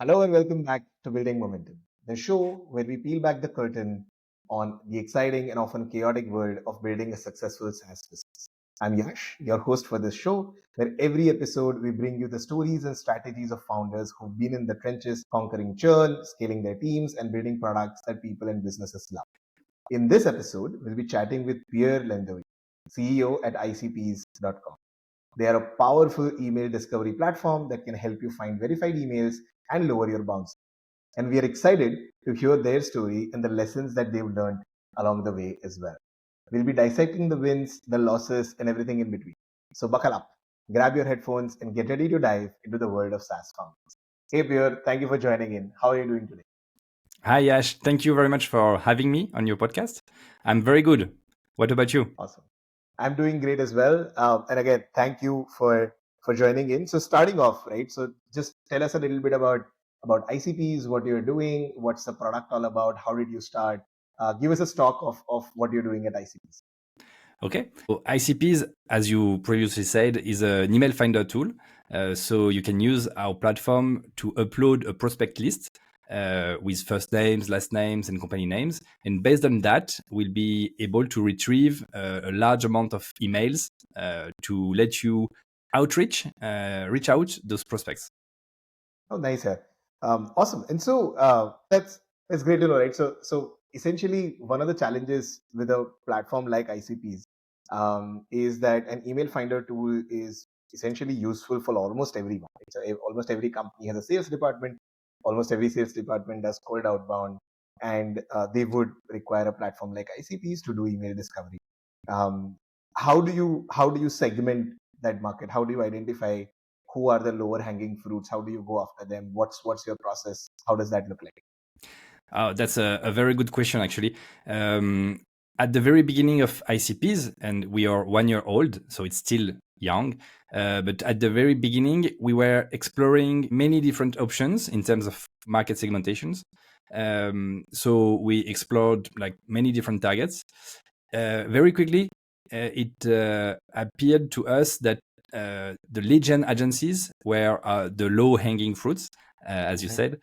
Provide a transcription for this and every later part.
Hello and welcome back to Building Momentum, the show where we peel back the curtain on the exciting and often chaotic world of building a successful SaaS business. I'm Yash, your host for this show, where every episode we bring you the stories and strategies of founders who've been in the trenches, conquering churn, scaling their teams, and building products that people and businesses love. In this episode, we'll be chatting with Pierre, CEO at ICPS.com. They are a powerful email discovery platform that can help you find verified emails and lower your bounce. And we are excited to hear their story and the lessons that they've learned along the way as well. We'll be dissecting the wins, the losses, and everything in between. So buckle up, grab your headphones, and get ready to dive into the world of SaaS founders. Hey Pierre, thank you for joining in. How are you doing today? Hi, Yash. Thank you very much for having me on your podcast. I'm very good. What about you? Awesome. I'm doing great as well. And again, thank you for joining in. So starting off, right? So just tell us a little bit about ICPs, what you're doing, what's the product all about, how did you start? Give us a stock of what you're doing at ICPs. Okay. So ICPs, as you previously said, is an email finder tool. So you can use our platform to upload a prospect list with first names, last names, and company names. And based on that, we'll be able to retrieve a large amount of emails to let you reach out those prospects. Oh, nice. Yeah. Awesome. And so that's great to know, right? So essentially, one of the challenges with a platform like ICPs is that an email finder tool is essentially useful for almost everyone. Right? So almost every company has a sales department. Almost every sales department does cold outbound, and they would require a platform like ICPs to do email discovery. Um, how do you segment that market? How do you identify who are the lower hanging fruits? How do you go after them? What's your process? How does that look like? That's a very good question, actually. At the very beginning of ICPs, and we are 1 year old, so it's still young. But at the very beginning, we were exploring many different options in terms of market segmentations. So we explored like many different targets. Very quickly, it appeared to us that the lead gen agencies were the low hanging fruits, as you said,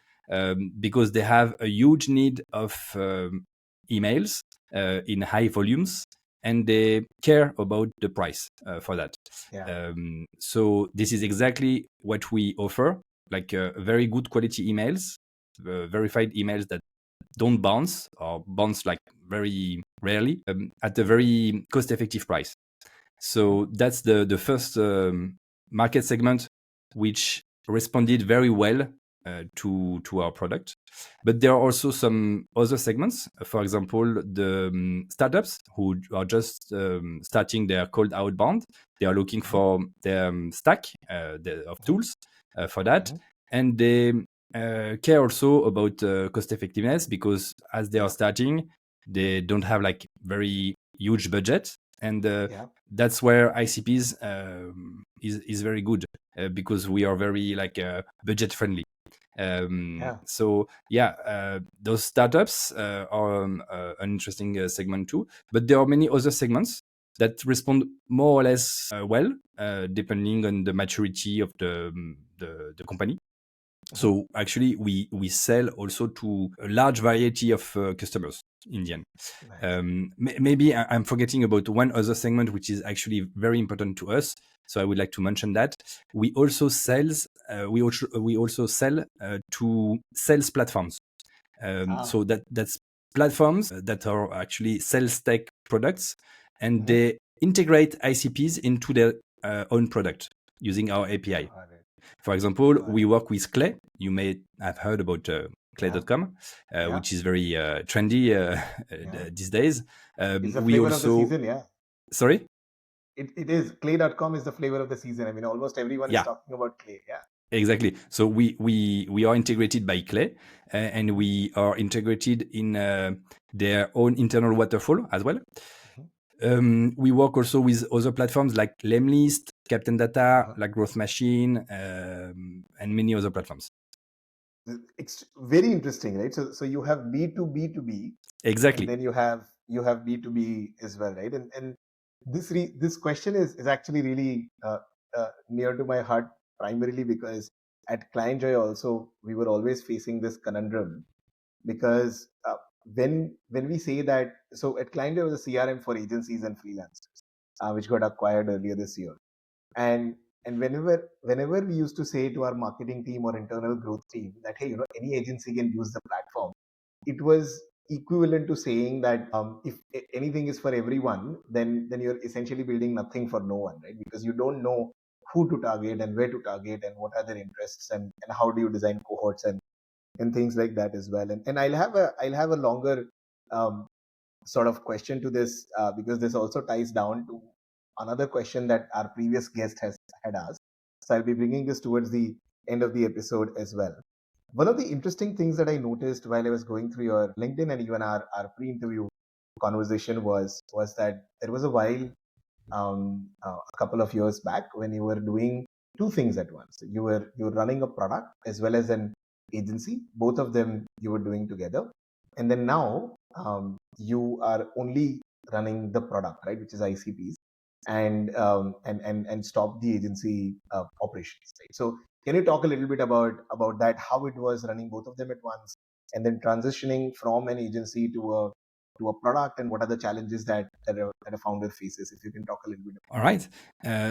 because they have a huge need of emails in high volumes, and they care about the price for that. Yeah. So this is exactly what we offer, like very good quality emails, verified emails that don't bounce or bounce like very rarely at a very cost-effective price. So that's the first market segment which responded very well to our product. But there are also some other segments. For example, the startups who are just starting their cold outbound. They are looking for their stack of tools for that, and they care also about cost effectiveness, because as they are starting, they don't have like very huge budget, and Yeah. that's where ICPs is very good because we are very like budget friendly. Yeah. So yeah, those startups are an interesting segment too. But there are many other segments that respond more or less well, depending on the maturity of the company. So actually, we sell also to a large variety of customers in the end. Nice. Maybe I'm forgetting about one other segment which is actually very important to us. So I would like to mention that we also sell to sales platforms. Ah. So that's platforms that are actually sales tech products, and Mhm. they integrate ICPs into their own product using our API. Got it. For example, Got we it. work with Clay. You may have heard about Yeah. clay.com, Yeah. which is very trendy Yeah. these days. It's the We flavor of the also, season. Yeah. sorry? It is. Clay.com is the flavor of the season. I mean, almost everyone is Yeah, talking about clay. Yeah. exactly. So we are integrated by Clay, and we are integrated in their own internal waterfall as well. Mhm. We work also with other platforms like Lemlist, Captain Data, Uh-huh. like Growth Machine, and many other platforms. It's very interesting, right? So you have B2B2B, and Exactly. then you have B2B as well, right? And this question is actually really near to my heart, primarily because at ClientJoy also, we were always facing this conundrum because when we say that, so at ClientJoy was a CRM for agencies and freelancers, which got acquired earlier this year. And whenever we used to say to our marketing team or internal growth team that, hey, any agency can use the platform, it was equivalent to saying that if anything is for everyone, then you're essentially building nothing for no one, right? Because you don't know who to target and where to target and what are their interests, and how do you design cohorts and things like that as well. And I'll have a longer um, sort of question to this, because this also ties down to another question that our previous guest has had asked. So I'll be bringing this towards the end of the episode as well. One of the interesting things that I noticed while I was going through your LinkedIn and even our pre-interview conversation was that there was a while, a couple of years back, when you were doing two things at once. You were running a product as well as an agency. Both of them you were doing together, and then now you are only running the product, right, which is ICPs, and stop the agency operations, right? So can you talk a little bit about that, how it was running both of them at once, and then transitioning from an agency to a product, and what are the challenges that a founder faces? If you can talk a little bit. All right.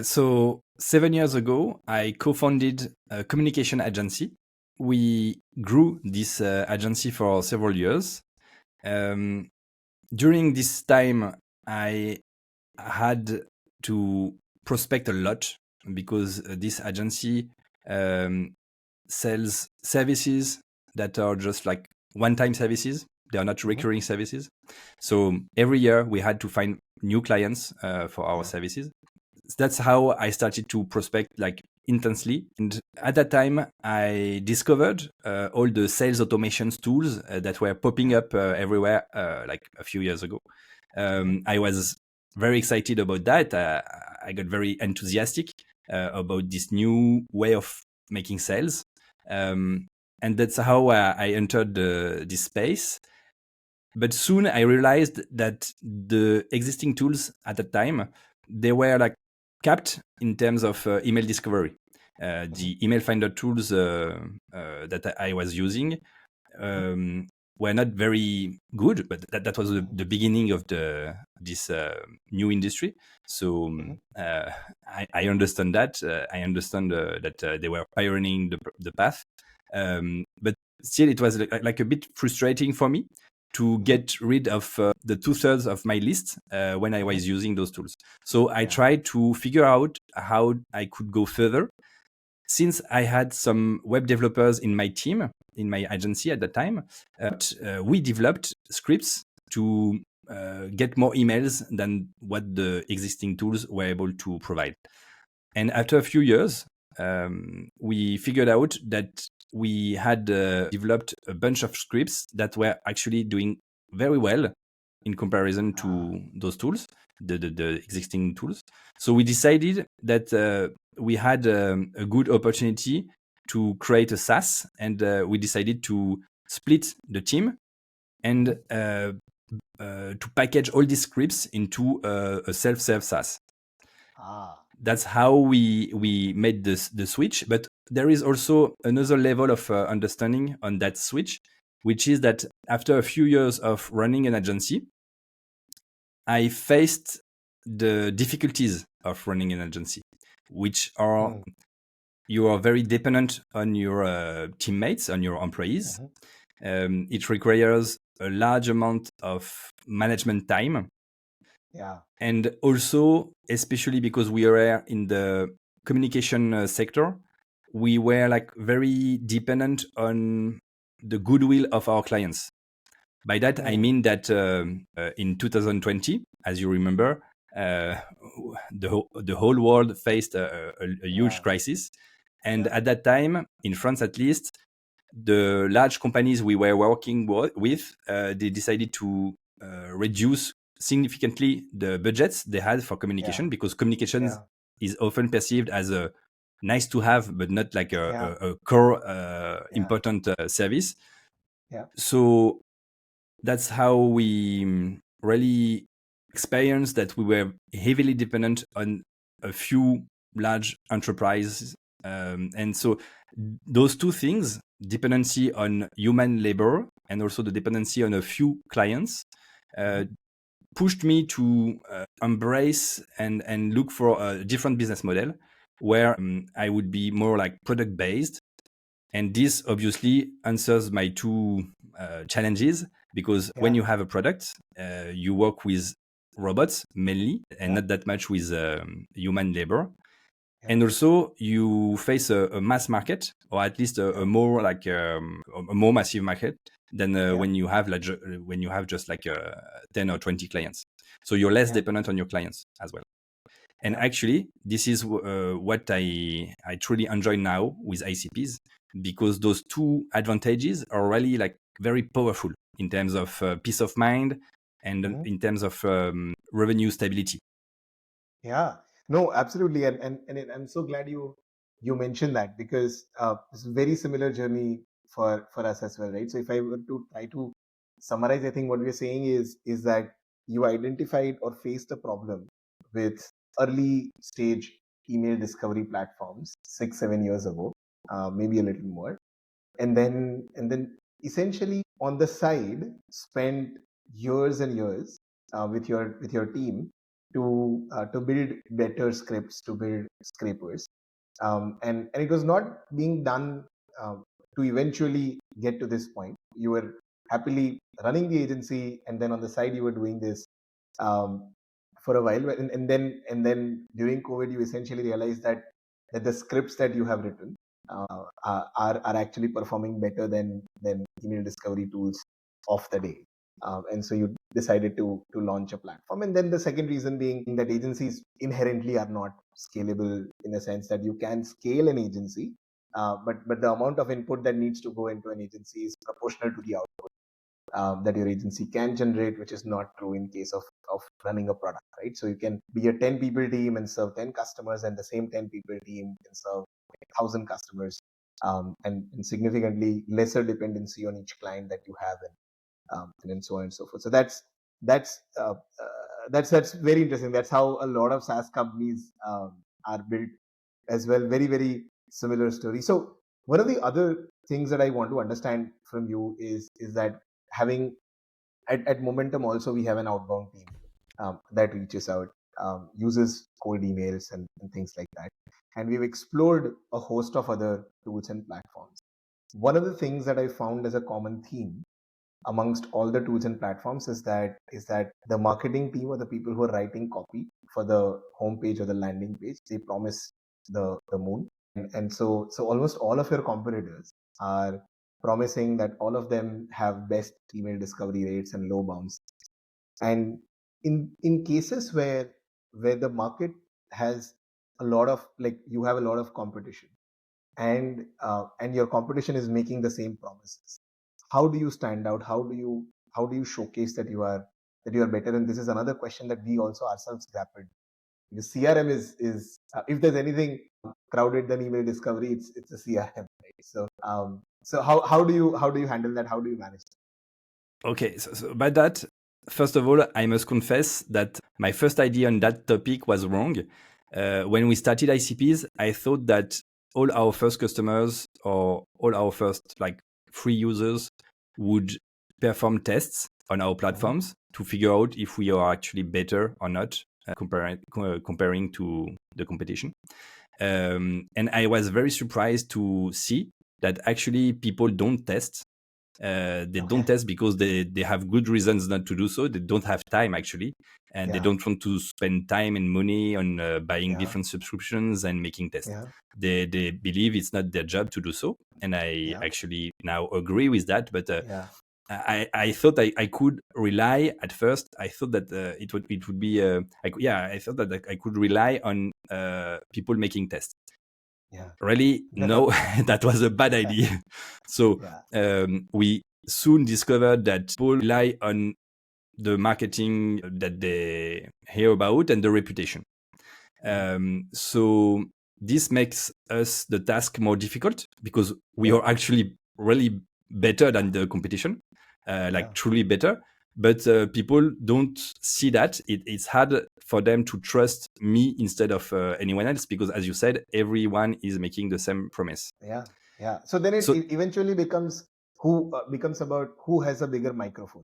So 7 years ago, I co-founded a communication agency. We grew this agency for several years. During this time, I had to prospect a lot because this agency sells services that are just like one-time services. They are not recurring services. So every year we had to find new clients for our services. That's how I started to prospect like intensely. And at that time, I discovered all the sales automation tools that were popping up everywhere like a few years ago. I was very excited about that. I got very enthusiastic about this new way of making sales. And that's how I entered this space. But soon I realized that the existing tools at the time, they were like capped in terms of email discovery. The email finder tools that I was using were not very good, but that was the beginning of this new industry. So I understand that. I understand that they were pioneering the path. But still, it was like a bit frustrating for me to get rid of the 2/3 of my list when I was using those tools. So I tried to figure out how I could go further. Since I had some web developers in my team, in my agency at the time, we developed scripts to get more emails than what the existing tools were able to provide. And after a few years, we figured out that we had developed a bunch of scripts that were actually doing very well in comparison to those tools, the existing tools. So we decided that we had a good opportunity to create a SaaS, and we decided to split the team and to package all these scripts into a self-serve SaaS. That's how we made the switch. But there is also another level of understanding on that switch, which is that after a few years of running an agency, I faced the difficulties of running an agency, which are you are very dependent on your teammates, on your employees. It requires a large amount of management time. And also, especially because we are in the communication sector, we were like very dependent on the goodwill of our clients. By that, I mean that in 2020, as you remember, the whole world faced a huge crisis. And at that time, in France at least, the large companies we were working with, they decided to reduce significantly the budgets they had for communication, because communications is often perceived as a nice to have, but not like a core important service. So that's how we really experienced that we were heavily dependent on a few large enterprises. And so Those two things, dependency on human labor and also the dependency on a few clients, pushed me to embrace and look for a different business model where I would be more like product based. And this obviously answers my two challenges, because when you have a product, you work with robots mainly and not that much with human labor. And also you face a mass market, or at least a more like a more massive market than when you have just like 10 or 20 clients. So you're less dependent on your clients as well. And actually, this is what I truly enjoy now with ICPs, because those two advantages are really like very powerful in terms of peace of mind and in terms of revenue stability. Yeah, no, absolutely, I'm so glad you mentioned that, because it's a very similar journey for us as well, right? So if I were to try to summarize, I think what we're saying is that you identified or faced a problem with early stage email discovery platforms 6-7 years ago, maybe a little more, and then essentially on the side spend years and years with your team to build better scripts, to build scrapers, and it was not being done to eventually get to this point. You were happily running the agency, and then on the side you were doing this um, for a while, and then during COVID you essentially realized that the scripts that you have written are actually performing better than email discovery tools of the day. And so you decided to launch a platform. And then the second reason being that agencies inherently are not scalable, in a sense that you can scale an agency, but the amount of input that needs to go into an agency is proportional to the output that your agency can generate, which is not true in case of running a product, right? So you can be a 10 people team and serve 10 customers, and the same 10 people team can serve 1,000 customers, and significantly lesser dependency on each client that you have, and then so on and so forth. So that's uh, that's very interesting. That's how a lot of SaaS companies are built as well. Very, very similar story. So one of the other things that I want to understand from you is that having at Momentum also we have an outbound team that reaches out, uses cold emails and things like that. And we've explored a host of other tools and platforms. One of the things that I found as a common theme amongst all the tools and platforms is that the marketing team, or the people who are writing copy for the homepage or the landing page, they promise the moon. And so almost all of your competitors are promising that all of them have best email discovery rates and low bounce. And in cases where the market has a lot of, like, you have a lot of competition, and your competition is making the same promises, how do you stand out? How do you showcase that you are better? And this is another question that we also ourselves grappled, because CRM is if there's anything crowded than email discovery, it's a CRM, right? So how do you handle that? How do you manage that? Okay, so by that, first of all, I must confess that my first idea on that topic was wrong. When we started ICPs, I thought that all our first customers or all our first like free users would perform tests on our platforms to figure out if we are actually better or not, comparing to the competition. And I was very surprised to see that actually people don't test. They don't test because they have good reasons not to do so. They don't have time actually, and they don't want to spend time and money on buying different subscriptions and making tests. They believe it's not their job to do so, and I actually now agree with that. But I thought I could rely at first. I thought that it would be I thought that I could rely on people making tests. Really, no, that was a bad idea. So we soon discovered that people rely on the marketing that they hear about and the reputation. So this makes us the task more difficult, because we are actually really better than the competition, truly better. But people don't see that. It's hard for them to trust me instead of anyone else, because, as you said, everyone is making the same promise. Yeah. So then it So eventually becomes becomes about who has a bigger microphone.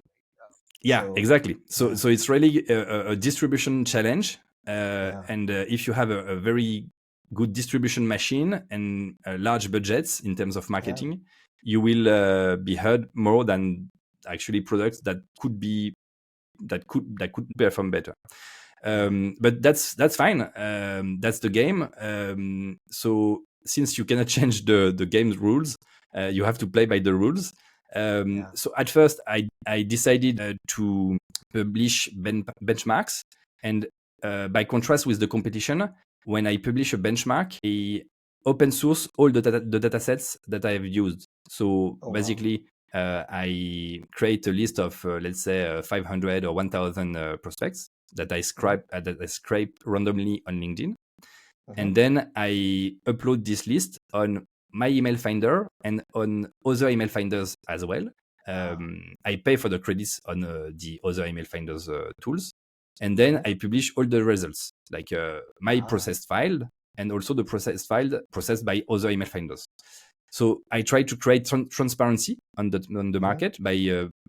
yeah, So exactly. So yeah, so it's really a distribution challenge, yeah, and if you have a very good distribution machine and large budgets in terms of yeah, marketing, you will be heard more than actually products that could perform better. yeah. But that's fine. That's the game. So since you cannot change the game's rules, you have to play by the rules. Yeah. So at first, I decided to publish benchmarks, and by contrast with the competition, when I publish a benchmark, I open source all the data sets that I have used. So Oh wow. basically, I create a list of let's say 500 or 1,000 prospects Mm-hmm. that I scrape randomly on LinkedIn, Mm-hmm. and then I upload this list on my email finder and on other email finders as well. Ah. I pay for the credits on the other email finders tools, and then Mm-hmm. I publish all the results, like my Ah. processed file and also the processed file processed by other email finders. So I try to create transparency on the Mm-hmm. market by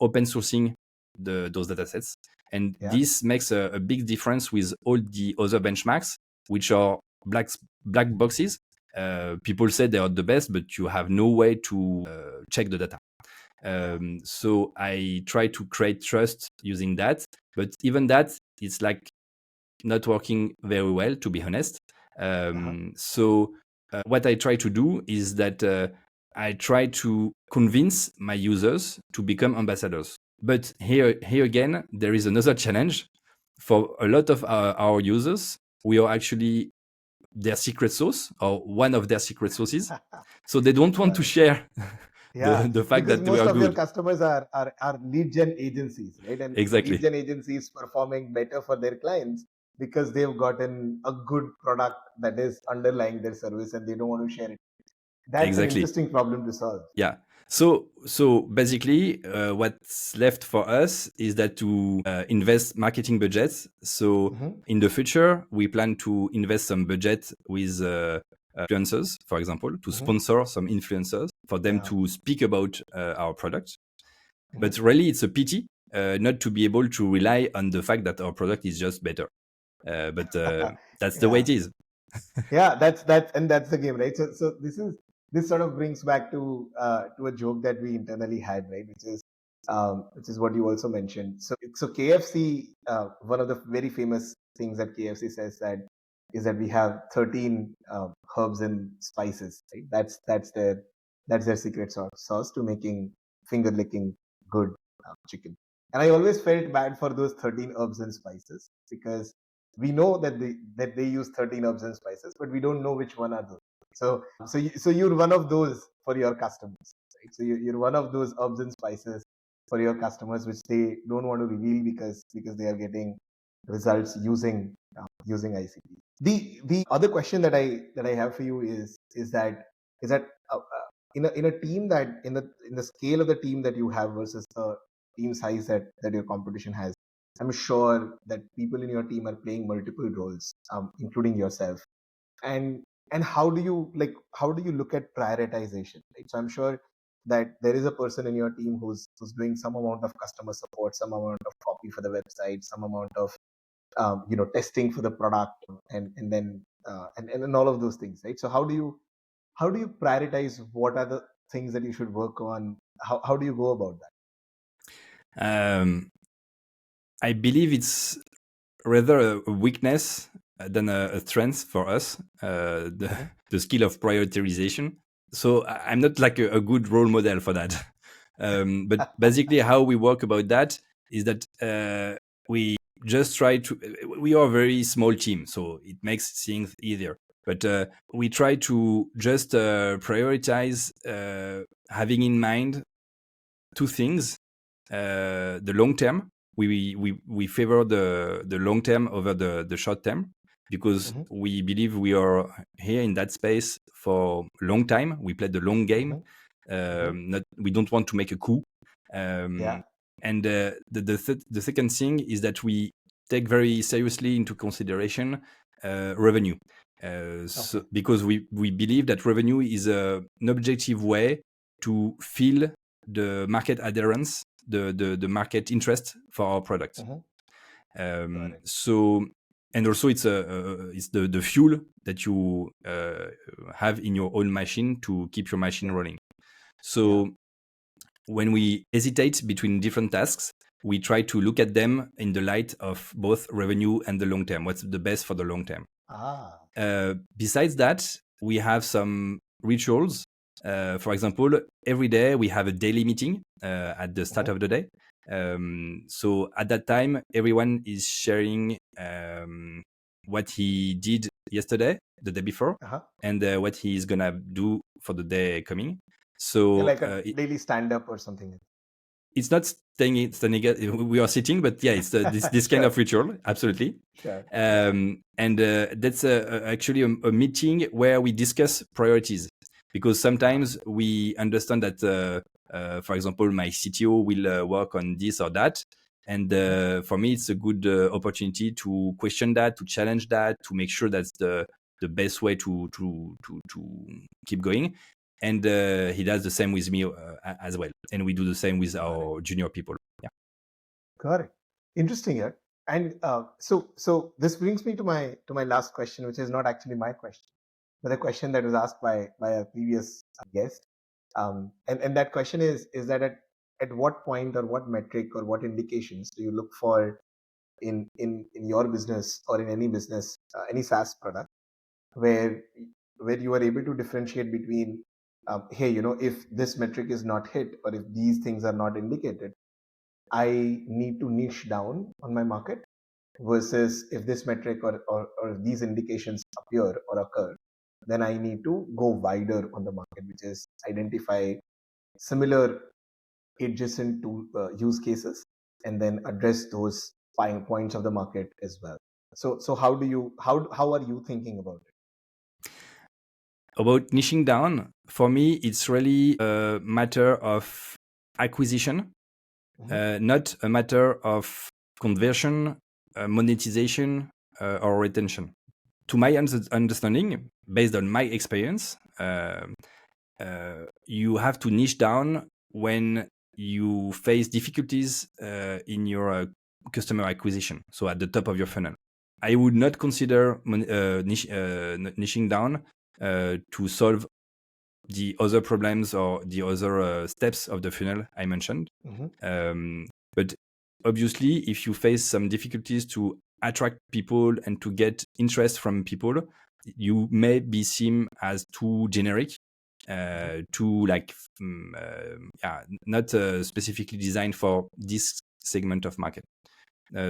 open sourcing those datasets, and Yeah. this makes a big difference with all the other benchmarks, which are black boxes. People say they are the best, but you have no way to check the data. Yeah. So I try to create trust using that, but even that, it's like not working very well, to be honest. Uh-huh. So what I try to do is that I try to convince my users to become ambassadors. But here again, there is another challenge. For a lot of our users, we are actually their secret sauce or one of their secret sauces. So they don't want to Right. share Yeah, the fact because that we most are of your good. customers are lead gen agencies, right? And lead Exactly. gen agencies performing better for their clients because they've gotten a good product that is underlying their service and they don't want to share it. That's an Exactly. interesting problem to solve. Yeah. So basically, what's left for us is that to invest marketing budgets. So Mm-hmm. in the future, we plan to invest some budget with influencers, for example, to Mm-hmm. sponsor some influencers for them Yeah. to speak about our product. But Mm-hmm. really, it's a pity not to be able to rely on the fact that our product is just better. But that's the way Yeah. it is. Yeah, that's the game, right? So this sort of brings back to a joke that we internally had, right? Which is what you also mentioned. So KFC, one of the very famous things that KFC says that is that we have 13 herbs and spices, right? That's their secret sauce to making finger licking good chicken. And I always felt bad for those 13 herbs and spices because we know that they use 13 herbs and spices, but we don't know which one are those. So you're one of those for your customers, right? So you're one of those herbs and spices for your customers, which they don't want to reveal because they are getting results using ICP. The other question that I have for you is that in a team that in the scale of the team that you have versus the team size that your competition has, I'm sure that people in your team are playing multiple roles, including yourself. And and how do you look at prioritization? Right? So I'm sure that there is a person in your team who's doing some amount of customer support, some amount of copy for the website, some amount of testing for the product, and then and all of those things, right? So how do you prioritize what are the things that you should work on? How do you go about that? Um, I believe it's rather a weakness than a strength for us, Hmm. the skill of prioritization. So I'm not like a good role model for that. But basically, how we work about that is that we just try to. We are a very small team, so it makes things easier. But we try to just prioritize, having in mind two things: the long term. We favor the long term over the short term because Hmm. we believe we are here in that space for a long time. We play the long game. Hmm. Hmm. Not we don't want to make a coup. Yeah. Um, and the second thing is that we take very seriously into consideration revenue. So Okay. because we believe that revenue is an objective way to feel the market adherence, the market interest for our product. Mhm. Correct. So and also it's the fuel that you have in your own machine to keep your machine Yeah. running. Yeah. So when we hesitate between different tasks, we try to look at them in the light of both revenue and the long term. What's the best for the long term? Ah. Besides that, we have some rituals. For example, every day we have a daily meeting at the start Mhm. of the day. So at that time, everyone is sharing what he did yesterday, the day before, Uh-huh. and what he is gonna do for the day coming. Yeah, So like a daily stand-up or something. it's not standing. We are sitting, but yeah, it's this kind Sure. of ritual. Absolutely. Sure. Yeah. And that's actually a meeting where we discuss priorities, because Uh-huh. sometimes we understand that, for example, my CTO will work on this or that. And Mhm. for me, it's a good opportunity to question that, to challenge that, to make sure that's the best way to keep going. And he does the same with me as well. And we do the same with Got it. our junior people. Yeah. Got it. Interesting, yeah. And so this brings me to my last question, which is not actually my question, but a question that was asked by a previous guest. And that question is that at what point or what metric or what indications do you look for in your business or in any business, any SaaS product, where where you are able to differentiate between, hey, if this metric is not hit or if these things are not indicated, I need to niche down on my market, versus if this metric or these indications appear or occur, then I need to go wider on the market, which is identify similar adjacent to use cases and then address those points of the market as well. So how are you thinking about it? About niching down, for me, it's really a matter of acquisition, Mhm. not a matter of conversion, monetization, or retention. To my understanding, based on my experience, you have to niche down when you face difficulties in your customer acquisition, so at the top of your funnel. I would not consider niching down to solve the other problems or the other steps of the funnel I mentioned. Mhm. But obviously, if you face some difficulties to attract people and to get interest from people, you may be seen as too generic, Mhm. too like, yeah, not specifically designed for this segment of market.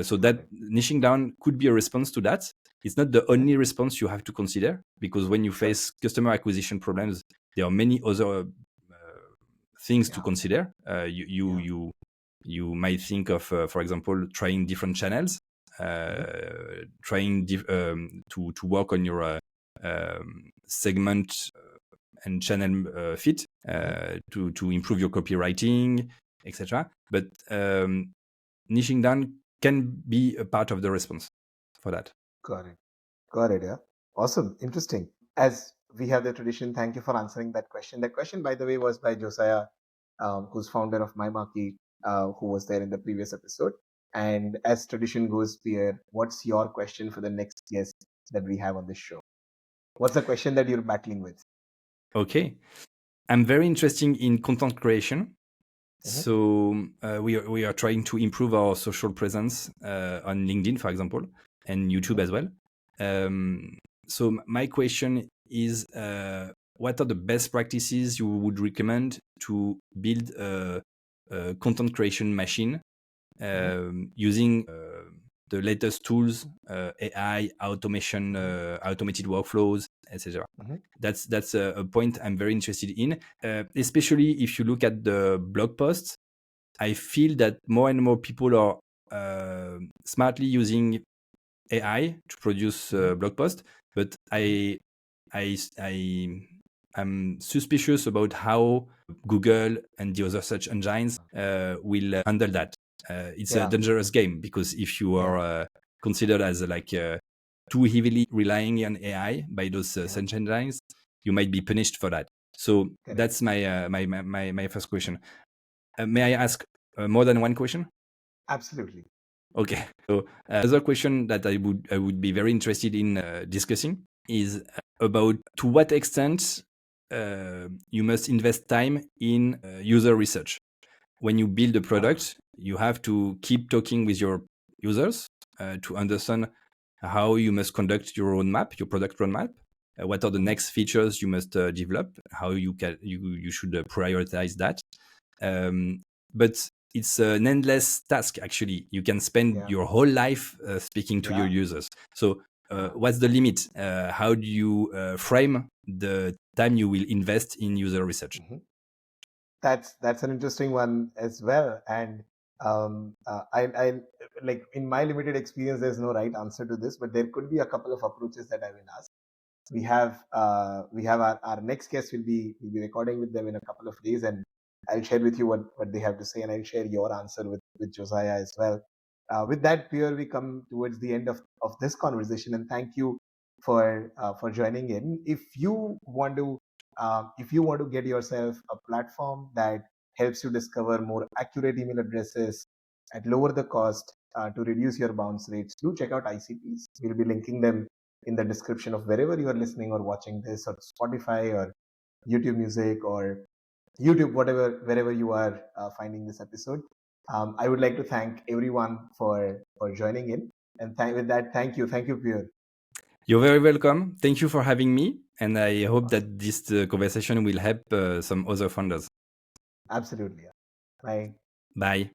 So Got that it. niching down could be a response to that. It's not the Mhm. only response you have to consider, because when you Sure. face customer acquisition problems, there are many other things to Yeah. consider. Yeah. You might think of, for example, trying different channels, Mhm. trying to work on your segment and channel fit Mhm. to improve your copywriting, etc. But niching down can be a part of the response for that. Got it. Got it. Yeah. Awesome. Interesting. As we have the tradition, thank you for answering that question. That question, by the way, was by Josiah, who's founder of My Marquee, who was there in the previous episode. And as tradition goes, Pierre, what's your question for the next guest that we have on this show? What's the question that you're battling with? Okay, I'm very interested in content creation. Mhm. So we are trying to improve our social presence on LinkedIn, for example, and YouTube Mhm. as well. So my question is, what are the best practices you would recommend to build a content creation machine Mhm. using the latest tools, AI, automation, Mhm. automated workflows, etc. Mhm. That's a point I'm very interested in, especially if you look at the blog posts. I feel that more and more people are smartly using AI to produce Mhm. blog posts, but Mhm. I I'm suspicious about how Google and the other search engines will handle that. It's a Yeah. dangerous game, because if you Yeah. are considered as like too heavily relying on AI by those search engines, you might be punished for that. So that's my first question. May I ask more than one question? Absolutely. Okay. So another question that I would be very interested in discussing is about to what extent you must invest time in user research. When you build a product, you have to keep talking with your users to understand how you must conduct your roadmap, your product roadmap. What are the next features you must develop? How you should prioritize that. But it's an endless task. Actually, you can spend your whole life speaking to your users. So, what's the limit? How do you frame the time you will invest in user research? That's an interesting one as well. And I like, in my limited experience, there's no right answer to this, but there could be a couple of approaches that I will ask. We have our next guest will be recording with them in a couple of days, and I'll share with you what they have to say, and I'll share your answer with Josiah as well. With that, Pierre, we come towards the end of this conversation, and thank you for joining in. If you want to get yourself a platform that helps you discover more accurate email addresses at lower the cost to reduce your bounce rates, do check out ICPs. We'll be linking them in the description of wherever you are listening or watching this, or Spotify or YouTube Music or YouTube, wherever you are finding this episode. I would like to thank everyone for joining in, and with that, thank you, Pierre. You're very welcome. Thank you for having me, and I hope that this conversation will help some other founders. Absolutely. Bye. Bye.